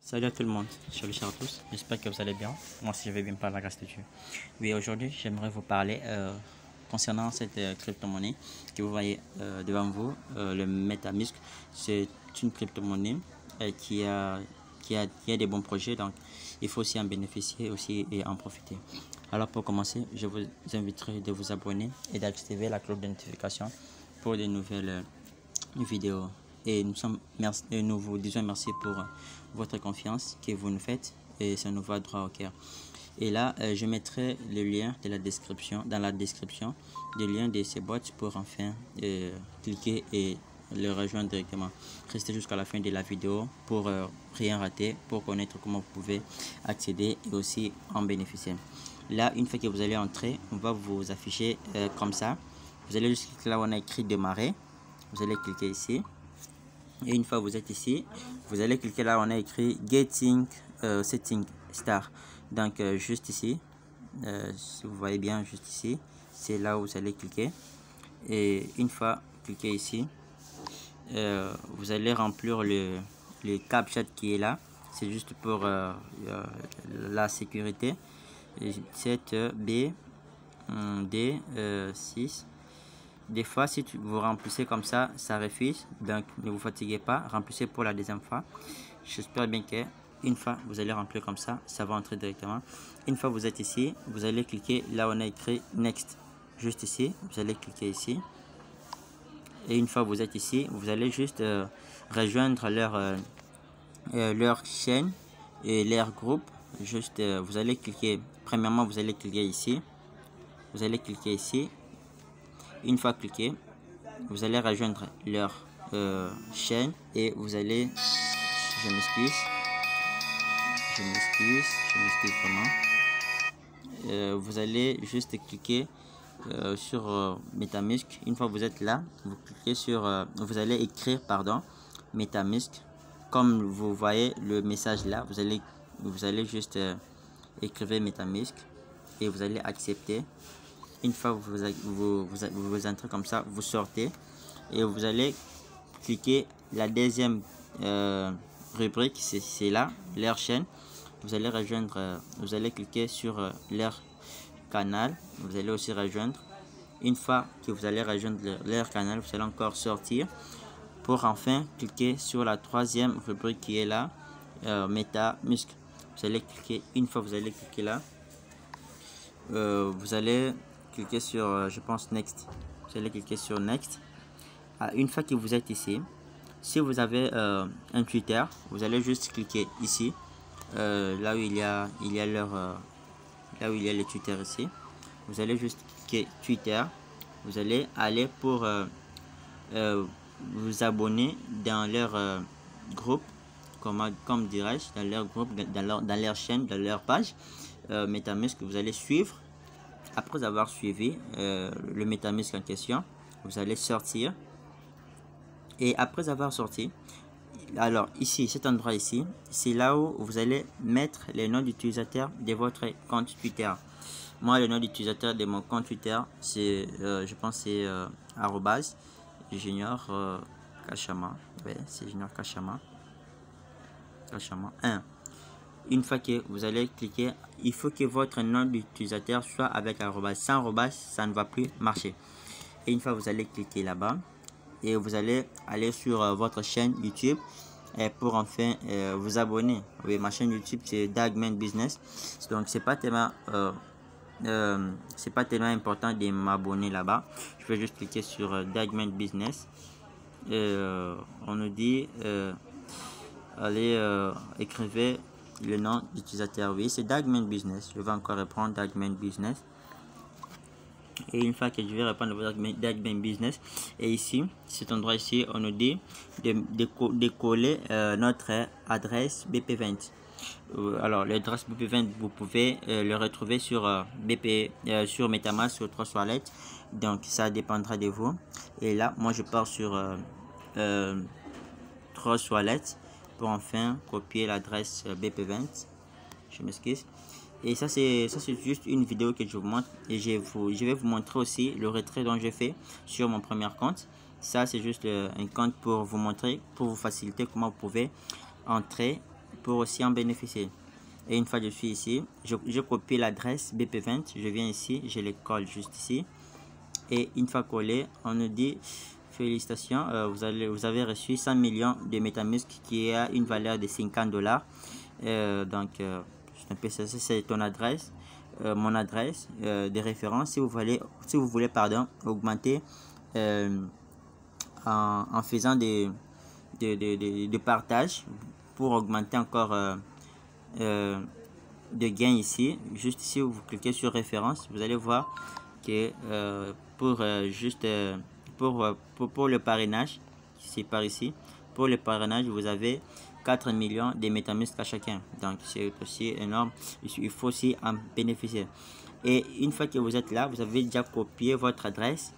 Salut à tout le monde, salut à tous, j'espère que vous allez bien. Moi aussi je vais bien par la grâce de Dieu. Oui, aujourd'hui j'aimerais vous parler concernant cette crypto-monnaie que vous voyez devant vous, le MetaMask. C'est une crypto-monnaie qui a des bons projets, donc il faut aussi en bénéficier aussi et en profiter. Alors pour commencer, je vous inviterai de vous abonner et d'activer la cloche de notification pour de nouvelles vidéos. Et nous vous disons merci pour votre confiance que vous nous faites et ça nous va droit au cœur. Et là, je mettrai le lien de la description, dans la description, le lien de ces boîtes pour enfin cliquer et le rejoindre directement. Restez jusqu'à la fin de la vidéo pour rien rater, pour connaître comment vous pouvez accéder et aussi en bénéficier. Là, une fois que vous allez entrer, on va vous afficher comme ça. Vous allez juste cliquer là où on a écrit démarrer. Vous allez cliquer ici. Et une fois que vous êtes ici, vous allez cliquer là où on a écrit Getting Setting Star. Donc juste ici, si vous voyez bien juste ici, c'est là où vous allez cliquer. Et une fois cliqué ici, vous allez remplir le CAPTCHA qui est là. C'est juste pour la sécurité. 7B D 6. Des fois, si vous remplissez comme ça, ça refuse. Donc, ne vous fatiguez pas. Remplissez pour la deuxième fois. J'espère bien que une fois vous allez remplir comme ça, ça va entrer directement. Une fois vous êtes ici, vous allez cliquer là où on a écrit Next. Juste ici, vous allez cliquer ici. Et une fois vous êtes ici, vous allez juste rejoindre leur chaîne et leur groupe. Juste, vous allez cliquer. Premièrement, vous allez cliquer ici. Vous allez cliquer ici. Une fois cliqué, vous allez rejoindre leur chaîne et vous allez, je m'excuse vraiment, vous allez juste cliquer sur MetaMask. Une fois que vous êtes là, vous cliquez sur, vous allez écrire pardon MetaMask comme vous voyez le message là. Vous allez juste écrire MetaMask et vous allez accepter. Une fois que vous entrez comme ça, vous sortez et vous allez cliquer la deuxième rubrique, c'est là, leur chaîne. Vous allez rejoindre, vous allez cliquer sur leur canal, vous allez aussi rejoindre. Une fois que vous allez rejoindre leur canal, vous allez encore sortir pour enfin cliquer sur la troisième rubrique qui est là, MetaMask. Vous allez cliquer, une fois vous allez cliquer là, vous allez cliquer sur je pense Next. Vous allez cliquer sur Next. Une fois que vous êtes ici, si vous avez un Twitter, vous allez juste cliquer ici, là où il y a là où il y a les Twitter ici. Vous allez juste cliquer Twitter. Vous allez aller pour vous abonner dans leur groupe, comme dirais-je, dans leur groupe, dans leur chaîne, dans leur page MetaMask. Vous allez suivre. Après avoir suivi le MetaMask en question, vous allez sortir. Et après avoir sorti, alors ici, cet endroit ici, c'est là où vous allez mettre les noms d'utilisateurs de votre compte Twitter. Moi, le nom d'utilisateur de mon compte Twitter, c'est, je pense, c'est @junior Kachama. Ouais, c'est Junior Kachama 1. Une fois que vous allez cliquer, il faut que votre nom d'utilisateur soit avec arrobas. Sans arrobas, ça ne va plus marcher. Et une fois vous allez cliquer là-bas et vous allez aller sur votre chaîne YouTube pour enfin vous abonner. Oui, ma chaîne YouTube c'est Dagman Business. Donc c'est pas tellement important de m'abonner là-bas. Je vais juste cliquer sur Dagman Business. On nous dit allez écrivez le nom d'utilisateur. Oui, c'est Dagman Business. Je vais encore reprendre Dagman Business. Et une fois que je vais répondre à Dagman Business, et ici, cet endroit ici, on nous dit de coller notre adresse BP20. Alors, l'adresse BP20, vous pouvez le retrouver sur sur MetaMask, sur Trustwallet. Donc, ça dépendra de vous. Et là, moi, je pars sur Trustwallet pour enfin copier l'adresse BP20. Je m'excuse. Et ça c'est juste une vidéo que je vous montre et je vais vous montrer aussi le retrait dont j'ai fait sur mon premier compte. Ça c'est juste un compte pour vous montrer, pour vous faciliter comment vous pouvez entrer pour aussi en bénéficier. Et une fois que je suis ici, je copie l'adresse BP20, je viens ici, je le colle juste ici. Et une fois collé, on nous dit félicitations, vous avez reçu 100 millions de MetaMask qui a une valeur de $50. Donc, c'est ton adresse, mon adresse de référence. Si vous voulez augmenter en faisant de partage pour augmenter encore de gains ici. Juste ici, vous cliquez sur référence, vous allez voir que pour le parrainage, c'est par ici, pour le parrainage, vous avez 4 millions de MetaMask à chacun. Donc, c'est aussi énorme. Il faut aussi en bénéficier. Et une fois que vous êtes là, vous avez déjà copié votre adresse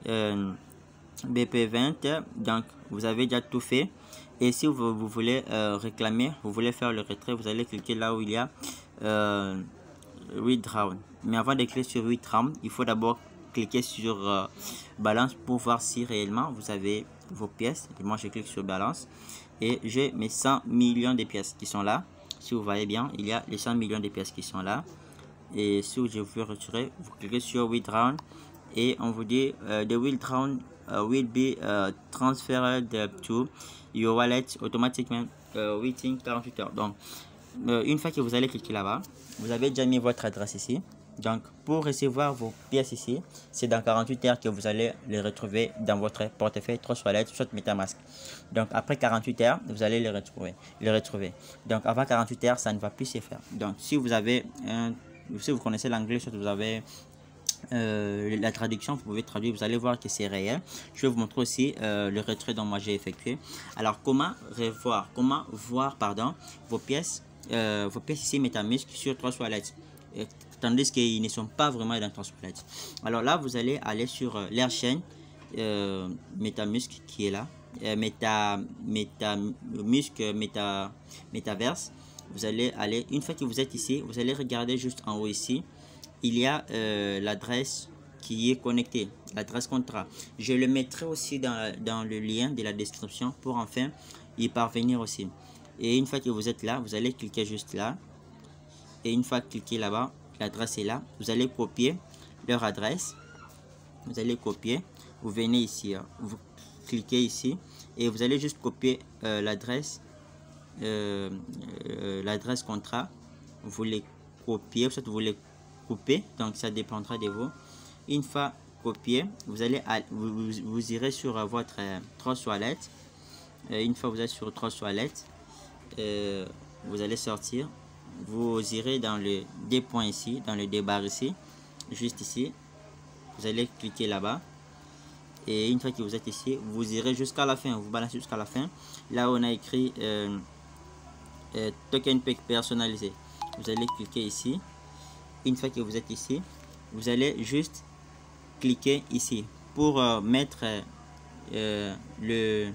BP20. Donc, vous avez déjà tout fait. Et si vous voulez réclamer, vous voulez faire le retrait, vous allez cliquer là où il y a Withdraw. Mais avant de cliquer sur Withdraw, il faut d'abord cliquer sur Balance pour voir si réellement vous avez vos pièces. Et moi, je clique sur Balance et j'ai mes 100 millions de pièces qui sont là. Si vous voyez bien, il y a les 100 millions de pièces qui sont là. Et si je veux retirer, vous cliquez sur Withdraw et on vous dit The withdrawn will be transferred to your wallet automatiquement within 48 heures. Donc, une fois que vous allez cliquer là-bas, vous avez déjà mis votre adresse ici. Donc, pour recevoir vos pièces ici, c'est dans 48 heures que vous allez les retrouver dans votre portefeuille Trust Wallet, soit MetaMask. Donc, après 48 heures, vous allez les retrouver. Donc, avant 48 heures, ça ne va plus se faire. Donc, si vous avez si vous connaissez l'anglais, soit vous avez la traduction, vous pouvez traduire, vous allez voir que c'est réel. Je vais vous montrer aussi le retrait dont moi j'ai effectué. Alors, comment voir vos pièces ici MetaMask sur Trust Wallet, tandis qu'ils ne sont pas vraiment dans Trust Wallet. Alors là, vous allez aller sur leur chaîne MetaMask qui est là, Metaverse. Vous allez aller, une fois que vous êtes ici, vous allez regarder juste en haut ici, il y a l'adresse qui est connectée, l'adresse contrat. Je le mettrai aussi dans le lien de la description pour enfin y parvenir aussi. Et une fois que vous êtes là, vous allez cliquer juste là. Et une fois cliqué là-bas, l'adresse est là. Vous allez copier leur adresse. Vous allez copier. Vous venez ici, vous cliquez ici et vous allez juste copier l'adresse contrat. Vous les copiez, soit vous les coupez. Donc ça dépendra de vous. Une fois copié, vous allez vous irez sur votre Trust Wallet. Une fois vous êtes sur Trust Wallet, vous allez sortir, vous irez dans le deux points ici, dans le deux barres ici, juste ici, vous allez cliquer là-bas et une fois que vous êtes ici, vous irez jusqu'à la fin, vous balancez jusqu'à la fin, là où on a écrit token personnalisé, vous allez cliquer ici. Une fois que vous êtes ici, vous allez juste cliquer ici pour mettre le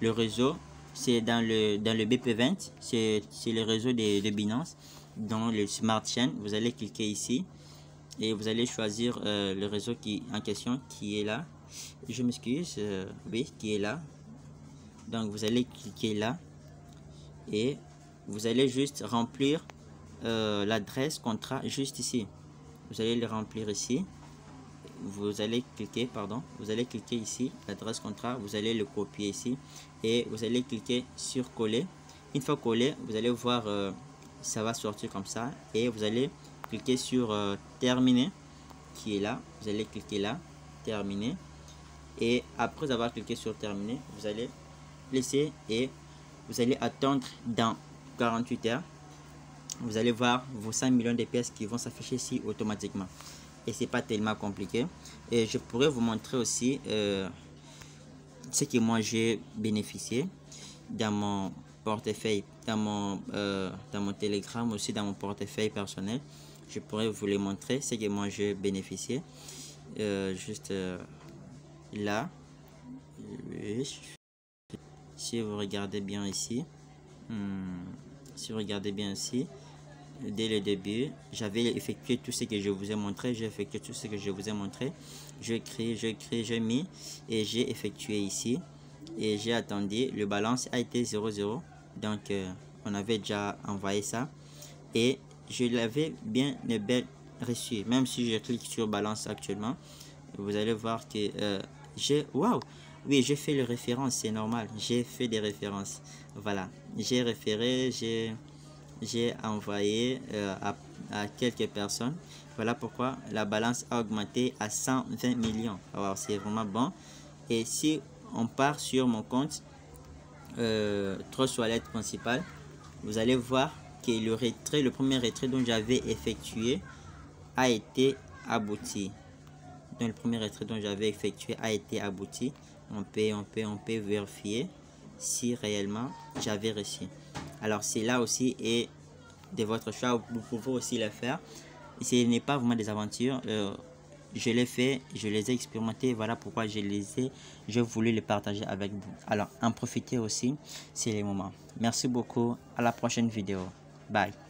réseau. C'est dans le BP20, c'est le réseau de Binance, dans le Smart Chain. Vous allez cliquer ici et vous allez choisir le réseau en question qui est là. Je m'excuse, oui, qui est là. Donc vous allez cliquer là et vous allez juste remplir l'adresse contrat juste ici. Vous allez le remplir ici. Vous allez cliquer ici, l'adresse contrat, vous allez le copier ici et vous allez cliquer sur coller. Une fois collé, vous allez voir ça va sortir comme ça et vous allez cliquer sur terminer qui est là. Vous allez cliquer là, terminer, et après avoir cliqué sur terminer, vous allez laisser et vous allez attendre dans 48 heures. Vous allez voir vos 5 millions de pièces qui vont s'afficher ici automatiquement. Et c'est pas tellement compliqué. Et je pourrais vous montrer aussi ce que moi j'ai bénéficié dans mon portefeuille, dans mon Telegram, aussi dans mon portefeuille personnel. Je pourrais vous les montrer ce que moi j'ai bénéficié. Juste là. Si vous regardez bien ici, dès le début, j'avais effectué tout ce que je vous ai montré. J'ai effectué tout ce que je vous ai montré. J'ai mis et j'ai effectué ici. Et j'ai attendu. Le balance a été 0,0. Donc, on avait déjà envoyé ça et je l'avais bien reçu. Même si je clique sur balance actuellement, vous allez voir que waouh, oui, j'ai fait les références, c'est normal, j'ai fait des références. Voilà, j'ai référé, j'ai envoyé à quelques personnes. Voilà pourquoi la balance a augmenté à 120 millions. Alors c'est vraiment bon. Et si on part sur mon compte Trust Wallet principal, vous allez voir que le premier retrait dont j'avais effectué a été abouti. Donc le premier retrait dont j'avais effectué a été abouti. On peut vérifier si réellement j'avais reçu. Alors c'est là aussi et de votre choix, vous pouvez aussi le faire. Ce n'est pas vraiment des aventures. Je l'ai fait, je les ai expérimentés, voilà pourquoi je voulais les partager avec vous. Alors en profitez aussi, c'est les moments. Merci beaucoup, à la prochaine vidéo. Bye.